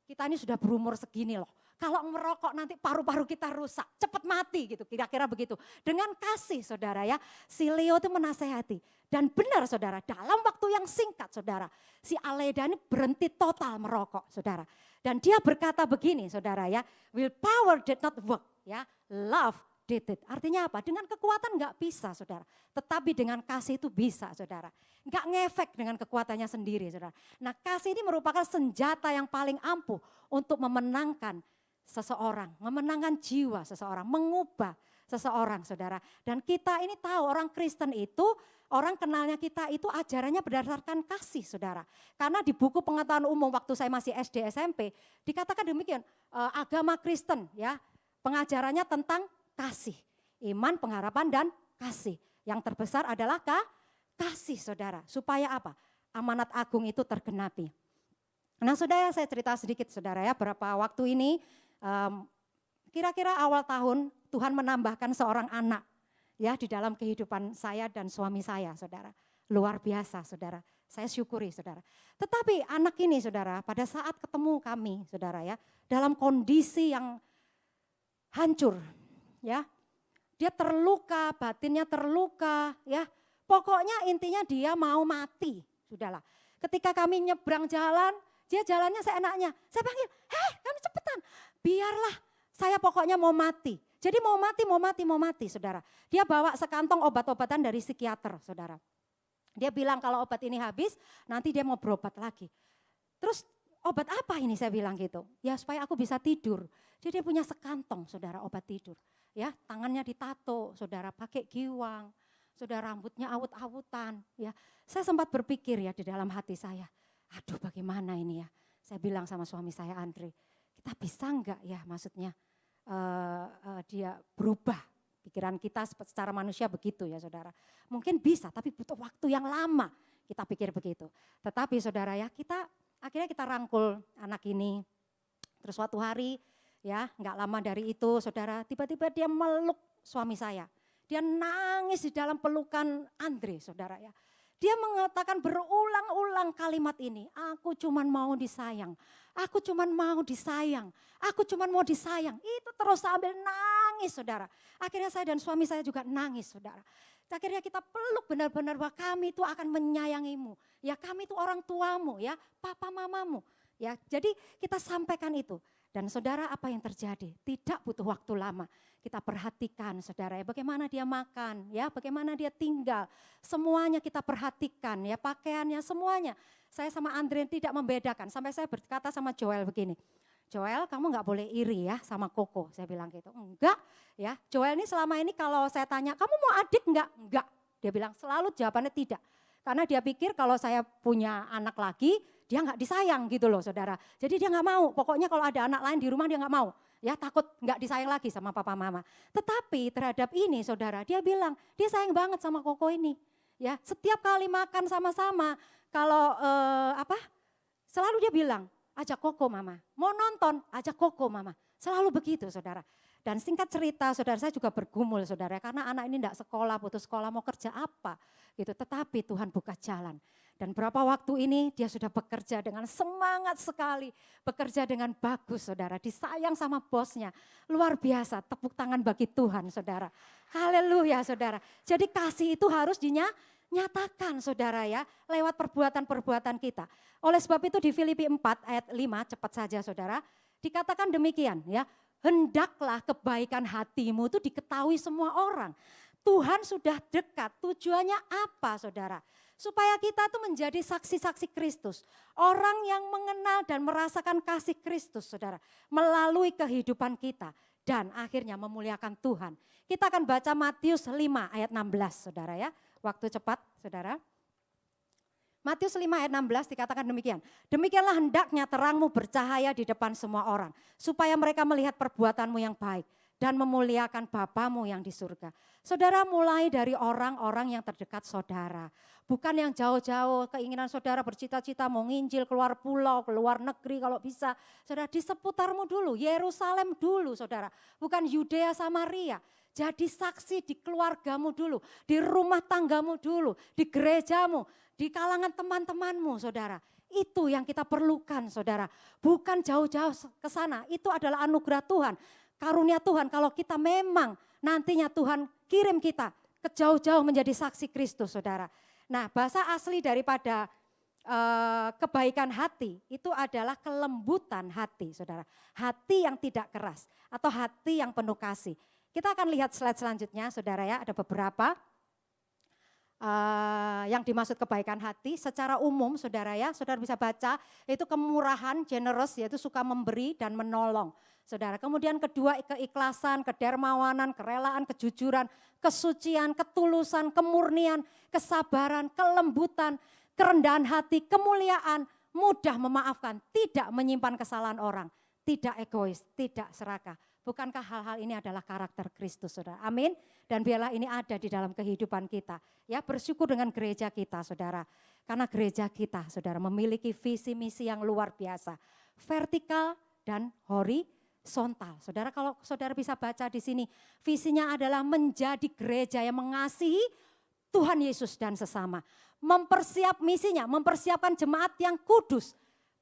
kita ini sudah berumur segini loh, kalau merokok nanti paru-paru kita rusak, cepat mati gitu, kira-kira begitu. Dengan kasih saudara ya, si Leo itu menasehati. Dan benar saudara, dalam waktu yang singkat saudara, si Aleda ini berhenti total merokok saudara. Dan dia berkata begini saudara ya, willpower did not work ya, love did it. Artinya apa? Dengan kekuatan enggak bisa saudara, tetapi dengan kasih itu bisa saudara. Enggak ngefek dengan kekuatannya sendiri saudara. Nah kasih ini merupakan senjata yang paling ampuh untuk memenangkan seseorang, memenangkan jiwa seseorang, mengubah seseorang saudara. Dan kita ini tahu orang Kristen itu, orang kenalnya kita itu ajarannya berdasarkan kasih saudara. Karena di buku pengetahuan umum waktu saya masih SD SMP dikatakan demikian, agama Kristen ya pengajarannya tentang kasih, iman, pengharapan dan kasih. Yang terbesar adalah kasih saudara. Supaya apa? Amanat agung itu tergenapi. Nah saudara saya cerita sedikit saudara ya, berapa waktu ini kira-kira awal tahun Tuhan menambahkan seorang anak ya di dalam kehidupan saya dan suami saya saudara. Luar biasa saudara, saya syukuri saudara. Tetapi anak ini saudara pada saat ketemu kami saudara ya, dalam kondisi yang hancur ya. Dia terluka, batinnya terluka ya. Pokoknya intinya dia mau mati, sudahlah. Ketika kami nyebrang jalan, dia jalannya seenaknya. Saya panggil, hei kamu cepetan, biarlah saya pokoknya mau mati. Jadi mau mati saudara. Dia bawa sekantong obat-obatan dari psikiater saudara. Dia bilang kalau obat ini habis nanti dia mau berobat lagi. Terus obat apa ini saya bilang gitu. Ya supaya aku bisa tidur. Jadi dia punya sekantong saudara obat tidur. Ya tangannya ditato saudara pakai giwang. Saudara rambutnya awut-awutan. Ya saya sempat berpikir ya di dalam hati saya. Aduh bagaimana ini ya. Saya bilang sama suami saya Andre. Kita bisa enggak ya maksudnya. Dia berubah, pikiran kita secara manusia begitu ya saudara. Mungkin bisa tapi butuh waktu yang lama kita pikir begitu. Tetapi saudara ya akhirnya kita rangkul anak ini. Terus suatu hari ya nggak lama dari itu saudara tiba-tiba dia meluk suami saya. Dia nangis di dalam pelukan Andre saudara ya. Dia mengatakan berulang-ulang kalimat ini, aku cuman mau disayang, aku cuman mau disayang, aku cuman mau disayang. Itu terus sambil nangis saudara. Akhirnya saya dan suami saya juga nangis saudara. Akhirnya kita peluk benar-benar bahwa kami itu akan menyayangimu. Ya kami itu orang tuamu ya, papa mamamu. Ya, jadi kita sampaikan itu. Dan saudara apa yang terjadi? Tidak butuh waktu lama. Kita perhatikan saudara ya bagaimana dia makan, ya bagaimana dia tinggal. Semuanya kita perhatikan ya pakaiannya semuanya. Saya sama Andre tidak membedakan. Sampai saya berkata sama Joel begini. Joel kamu gak boleh iri ya sama Koko. Saya bilang gitu. Enggak ya. Joel ini selama ini kalau saya tanya kamu mau adik enggak? Enggak. Dia bilang selalu jawabannya tidak. Karena dia pikir kalau saya punya anak lagi dia nggak disayang gitu loh saudara. Jadi dia nggak mau, pokoknya kalau ada anak lain di rumah dia nggak mau. Ya takut nggak disayang lagi sama papa mama. Tetapi terhadap ini saudara dia bilang dia sayang banget sama Koko ini. Ya setiap kali makan sama-sama kalau selalu dia bilang ajak Koko mama. Mau nonton ajak Koko mama. Selalu begitu saudara. Dan singkat cerita saudara saya juga bergumul saudara karena anak ini enggak sekolah, putus sekolah mau kerja apa gitu. Tetapi Tuhan buka jalan. Dan berapa waktu ini dia sudah bekerja dengan semangat sekali. Bekerja dengan bagus saudara, disayang sama bosnya. Luar biasa, tepuk tangan bagi Tuhan saudara. Haleluya saudara. Jadi kasih itu harus dinyatakan saudara ya lewat perbuatan-perbuatan kita. Oleh sebab itu di Filipi 4 ayat 5 cepat saja saudara. Dikatakan demikian ya. Hendaklah kebaikan hatimu itu diketahui semua orang. Tuhan sudah dekat, tujuannya apa saudara? Supaya kita tuh menjadi saksi-saksi Kristus. Orang yang mengenal dan merasakan kasih Kristus saudara. Melalui kehidupan kita dan akhirnya memuliakan Tuhan. Kita akan baca Matius 5 ayat 16 saudara ya. Waktu cepat saudara. Matius 5 ayat 16 dikatakan demikian. Demikianlah hendaknya terangmu bercahaya di depan semua orang. Supaya mereka melihat perbuatanmu yang baik dan memuliakan Bapamu yang di surga. Saudara, mulai dari orang-orang yang terdekat saudara. Bukan yang jauh-jauh, keinginan saudara bercita-cita mau nginjil keluar pulau, keluar negeri kalau bisa. Saudara, di seputarmu dulu, Yerusalem dulu saudara. Bukan Yudea Samaria. Jadi saksi di keluargamu dulu, di rumah tanggamu dulu, di gerejamu, di kalangan teman-temanmu saudara. Itu yang kita perlukan saudara. Bukan jauh-jauh ke sana, itu adalah anugerah Tuhan. Karunia Tuhan kalau kita memang nantinya Tuhan kirim kita ke jauh-jauh menjadi saksi Kristus saudara. Nah, bahasa asli daripada kebaikan hati itu adalah kelembutan hati, saudara. Hati yang tidak keras atau hati yang penuh kasih. Kita akan lihat slide selanjutnya, saudara ya. Ada beberapa yang dimaksud kebaikan hati secara umum, saudara ya. Saudara bisa baca, itu kemurahan, generous, yaitu suka memberi dan menolong. Saudara, kemudian kedua keikhlasan, kedermawanan, kerelaan, kejujuran, kesucian, ketulusan, kemurnian, kesabaran, kelembutan, kerendahan hati, kemuliaan, mudah memaafkan, tidak menyimpan kesalahan orang, tidak egois, tidak serakah. Bukankah hal-hal ini adalah karakter Kristus, saudara? Amin. Dan biarlah ini ada di dalam kehidupan kita. Ya, bersyukur dengan gereja kita, saudara. Karena gereja kita, saudara, memiliki visi misi yang luar biasa. Vertikal dan horizontal. Saudara, kalau saudara bisa baca di sini, visinya adalah menjadi gereja yang mengasihi Tuhan Yesus dan sesama. Mempersiapkan jemaat yang kudus,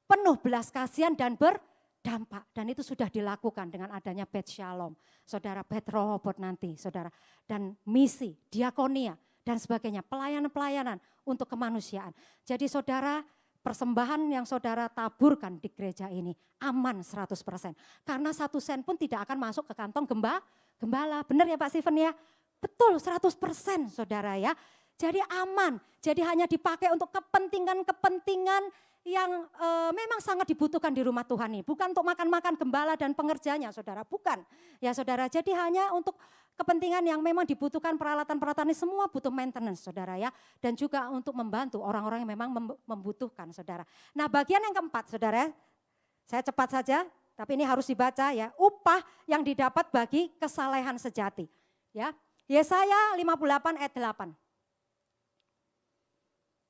penuh belas kasihan dan berdampak. Dan itu sudah dilakukan dengan adanya Bet Shalom, saudara, Bet Rehoboth nanti, saudara. Dan misi, diakonia dan sebagainya, pelayanan-pelayanan untuk kemanusiaan. Jadi saudara, persembahan yang saudara taburkan di gereja ini aman 100%. Karena 1 sen pun tidak akan masuk ke kantong gembala. Benar ya Pak Steven ya? Betul 100% saudara ya. Jadi aman, jadi hanya dipakai untuk kepentingan-kepentingan yang memang sangat dibutuhkan di rumah Tuhan ini. Bukan untuk makan-makan gembala dan pengerjanya saudara, bukan. Ya saudara, jadi hanya untuk kepentingan yang memang dibutuhkan peralatan-peralatan ini semua butuh maintenance saudara ya. Dan juga untuk membantu orang-orang yang memang membutuhkan saudara. Nah bagian yang keempat saudara, saya cepat saja tapi ini harus dibaca ya. Upah yang didapat bagi kesalehan sejati. Ya, Yesaya 58 ayat 8.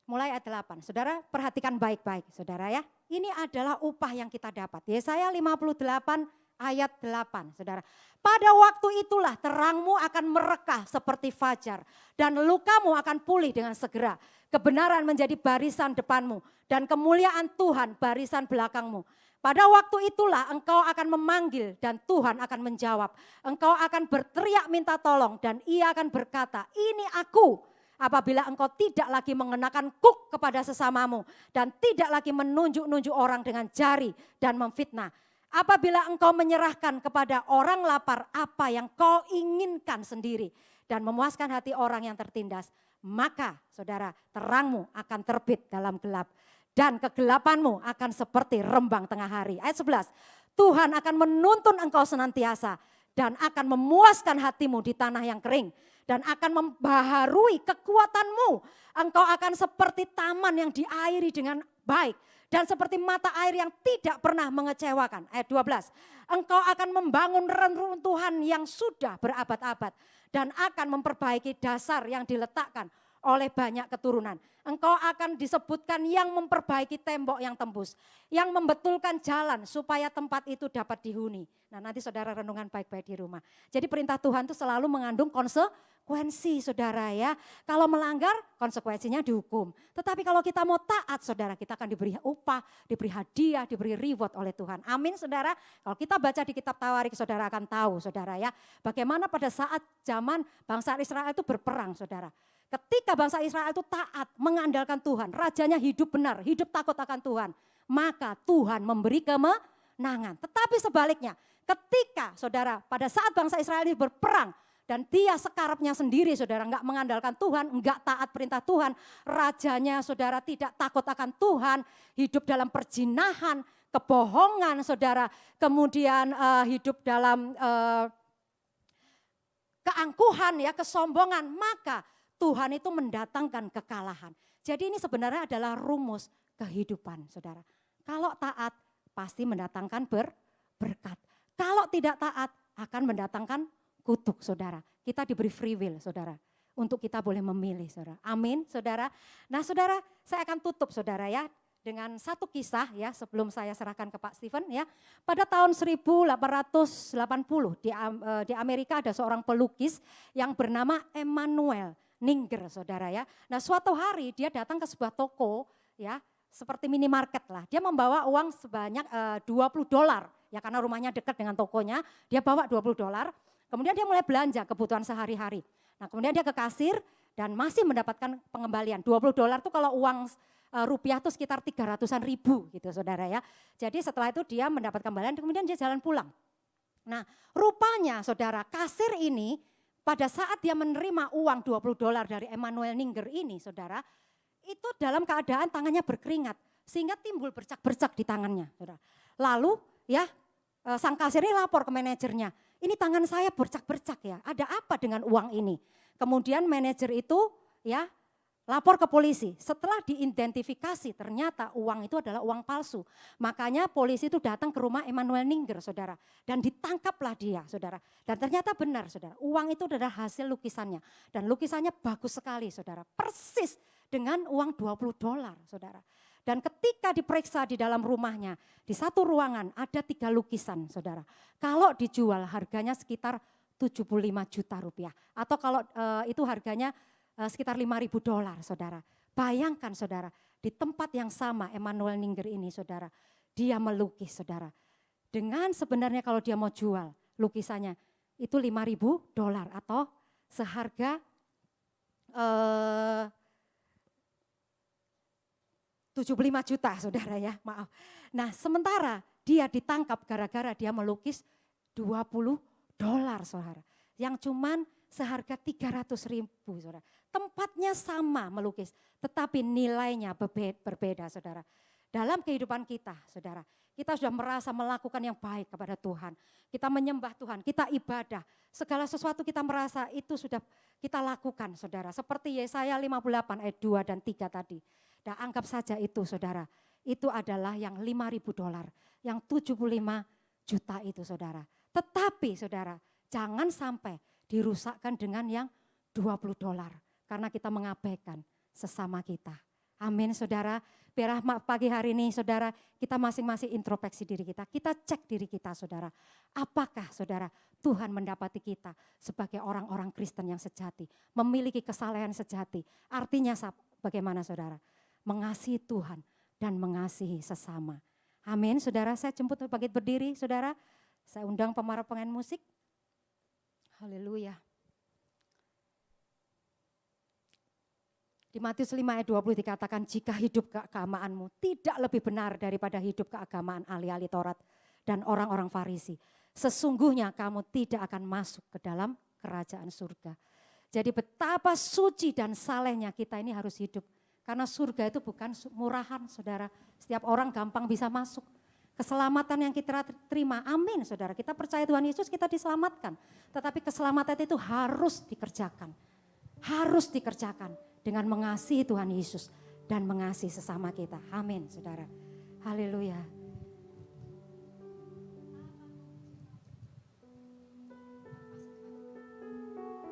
Mulai ayat 8. Saudara perhatikan baik-baik saudara ya. Ini adalah upah yang kita dapat. Yesaya 58 ayat 8 saudara. Pada waktu itulah terangmu akan merekah seperti fajar. Dan lukamu akan pulih dengan segera. Kebenaran menjadi barisan depanmu. Dan kemuliaan Tuhan barisan belakangmu. Pada waktu itulah engkau akan memanggil dan Tuhan akan menjawab. Engkau akan berteriak minta tolong dan ia akan berkata, ini aku. Apabila engkau tidak lagi mengenakan kuk kepada sesamamu dan tidak lagi menunjuk-nunjuk orang dengan jari dan memfitnah. Apabila engkau menyerahkan kepada orang lapar apa yang kau inginkan sendiri dan memuaskan hati orang yang tertindas, maka saudara terangmu akan terbit dalam gelap dan kegelapanmu akan seperti rembang tengah hari. Ayat 11, Tuhan akan menuntun engkau senantiasa dan akan memuaskan hatimu di tanah yang kering. Dan akan membaharui kekuatanmu. Engkau akan seperti taman yang diairi dengan baik. Dan seperti mata air yang tidak pernah mengecewakan. Ayat 12. Engkau akan membangun reruntuhan yang sudah berabad-abad. Dan akan memperbaiki dasar yang diletakkan oleh banyak keturunan. Engkau akan disebutkan yang memperbaiki tembok yang tembus. Yang membetulkan jalan supaya tempat itu dapat dihuni. Nah nanti saudara renungan baik-baik di rumah. Jadi perintah Tuhan itu selalu mengandung konsekuensi saudara ya. Kalau melanggar konsekuensinya dihukum. Tetapi kalau kita mau taat saudara, kita akan diberi upah, diberi hadiah, diberi reward oleh Tuhan. Amin saudara. Kalau kita baca di kitab Tawarik saudara akan tahu saudara ya. Bagaimana pada saat zaman bangsa Israel itu berperang saudara. Ketika bangsa Israel itu taat, mengandalkan Tuhan, rajanya hidup benar, hidup takut akan Tuhan, maka Tuhan memberi kemenangan. Tetapi sebaliknya, ketika saudara pada saat bangsa Israel ini berperang dan dia sekarapnya sendiri saudara enggak mengandalkan Tuhan, enggak taat perintah Tuhan, rajanya saudara tidak takut akan Tuhan, hidup dalam perjinahan, kebohongan saudara, kemudian hidup dalam keangkuhan ya, kesombongan, maka Tuhan itu mendatangkan kekalahan. Jadi ini sebenarnya adalah rumus kehidupan saudara. Kalau taat pasti mendatangkan berkat. Kalau tidak taat akan mendatangkan kutuk, saudara. Kita diberi free will, saudara, untuk kita boleh memilih, saudara. Amin, saudara. Nah, saudara, saya akan tutup, saudara, ya, dengan satu kisah, ya, sebelum saya serahkan ke Pak Stephen, ya. Pada tahun 1880 di Amerika ada seorang pelukis yang bernama Emmanuel Ninger, saudara, ya. Nah, suatu hari dia datang ke sebuah toko, ya, seperti minimarket lah. Dia membawa uang sebanyak $20, ya, karena rumahnya dekat dengan tokonya. Dia bawa $20. Kemudian dia mulai belanja kebutuhan sehari-hari. Nah, kemudian dia ke kasir dan masih mendapatkan pengembalian. $20 itu kalau uang rupiah itu sekitar 300-an ribu gitu, saudara, ya. Jadi setelah itu dia mendapat kembalian, kemudian dia jalan pulang. Nah, rupanya, saudara, kasir ini pada saat dia menerima uang $20 dari Emmanuel Ninger ini, saudara, itu dalam keadaan tangannya berkeringat sehingga timbul bercak-bercak di tangannya, saudara. Lalu, ya, sang kasir ini lapor ke manajernya, ini tangan saya bercak-bercak, ya, ada apa dengan uang ini? Kemudian manajer itu, ya, lapor ke polisi. Setelah diidentifikasi ternyata uang itu adalah uang palsu. Makanya polisi itu datang ke rumah Emmanuel Ninger, saudara. Dan ditangkaplah dia, saudara. Dan ternyata benar, saudara, uang itu adalah hasil lukisannya. Dan lukisannya bagus sekali, saudara. Persis dengan uang $20, saudara. Dan ketika diperiksa di dalam rumahnya, di satu ruangan ada 3 lukisan, saudara. Kalau dijual harganya sekitar 75 juta rupiah. Atau kalau itu harganya sekitar $5.000, saudara. Bayangkan, saudara, di tempat yang sama Emmanuel Ninger ini, saudara, dia melukis, saudara. Dengan sebenarnya kalau dia mau jual lukisannya itu $5.000 atau seharga 75 juta, saudara, ya, maaf. Nah, sementara dia ditangkap gara-gara dia melukis $20, saudara. Yang cuman seharga 300.000, saudara. Tempatnya sama melukis, tetapi nilainya berbeda, saudara. Dalam kehidupan kita, saudara, kita sudah merasa melakukan yang baik kepada Tuhan. Kita menyembah Tuhan, kita ibadah. Segala sesuatu kita merasa itu sudah kita lakukan, saudara. Seperti Yesaya 58 ayat 2 dan 3 tadi. Dan anggap saja itu, saudara. Itu adalah yang $5.000, yang 75 juta itu, saudara. Tetapi, saudara, jangan sampai dirusakkan dengan yang $20 karena kita mengabaikan sesama kita. Amin, saudara. Biar pagi hari ini, saudara, kita masing-masing introspeksi diri kita. Kita cek diri kita, saudara. Apakah, saudara, Tuhan mendapati kita sebagai orang-orang Kristen yang sejati, memiliki kesalehan sejati. Artinya bagaimana, saudara? Mengasihi Tuhan dan mengasihi sesama. Amin, saudara. Saya jemput bangkit berdiri, saudara. Saya undang pemarah pemain musik. Haleluya. Di Matius 5 ayat 20 dikatakan, jika hidup keagamaanmu tidak lebih benar daripada hidup keagamaan ahli-ahli Taurat dan orang-orang Farisi, sesungguhnya kamu tidak akan masuk ke dalam kerajaan surga. Jadi betapa suci dan salehnya kita ini harus hidup. Karena surga itu bukan murahan, saudara. Setiap orang gampang bisa masuk. Keselamatan yang kita terima, amin, saudara. Kita percaya Tuhan Yesus, kita diselamatkan. Tetapi keselamatan itu harus dikerjakan. Harus dikerjakan dengan mengasihi Tuhan Yesus dan mengasihi sesama kita. Amin, saudara. Haleluya.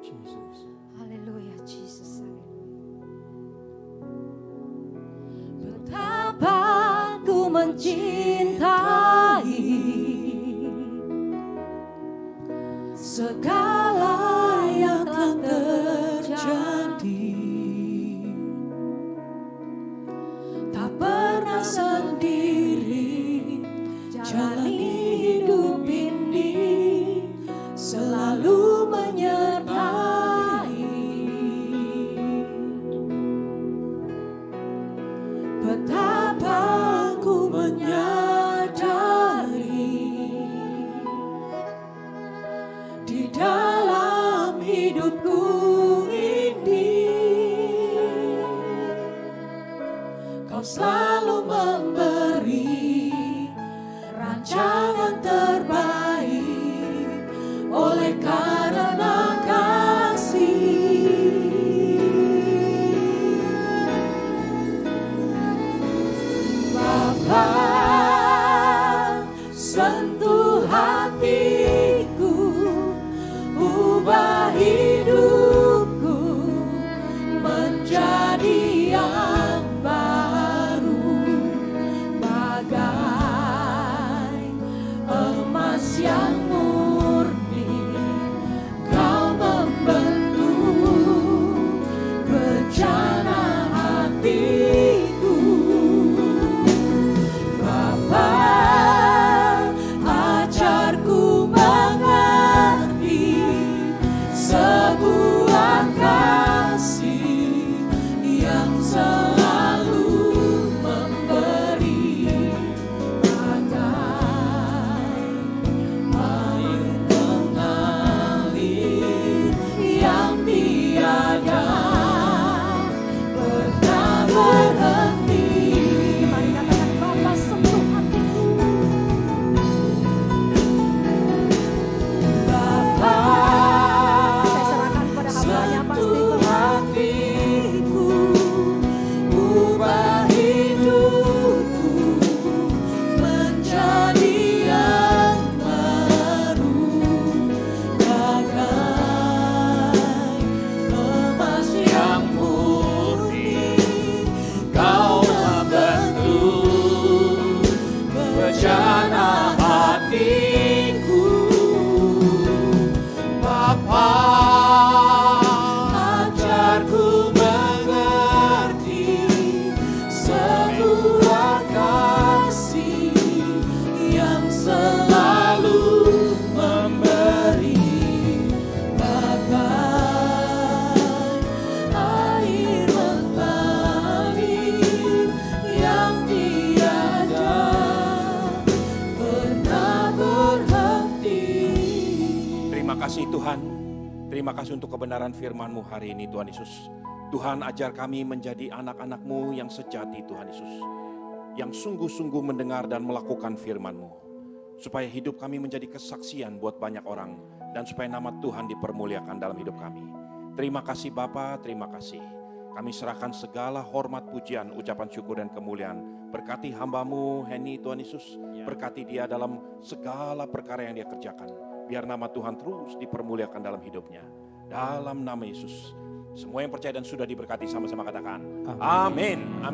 Jesus. Haleluya, Jesus. Betapa ku mencintai Segala yang telah terjadi, tak pernah sendiri jalani hidup ini, selalu menyertai. Betapa ku menyadari di dalam hidupku ini, Kau selalu memberi rancangan terbaik oleh karena kasih. Bapa, sentuh hatiku Tuhan, terima kasih untuk kebenaran firman-Mu hari ini Tuhan Yesus. Tuhan, ajar kami menjadi anak-anak-Mu yang sejati Tuhan Yesus, yang sungguh-sungguh mendengar dan melakukan firman-Mu, supaya hidup kami menjadi kesaksian buat banyak orang, dan supaya nama Tuhan dipermuliakan dalam hidup kami. Terima kasih Bapa, terima kasih. Kami serahkan segala hormat, pujian, ucapan syukur dan kemuliaan. Berkati hamba-Mu Henny Tuhan Yesus, berkati dia dalam segala perkara yang dia kerjakan. Biar nama Tuhan terus dipermuliakan dalam hidupnya. Dalam nama Yesus. Semua yang percaya dan sudah diberkati sama-sama katakan amin. Amin.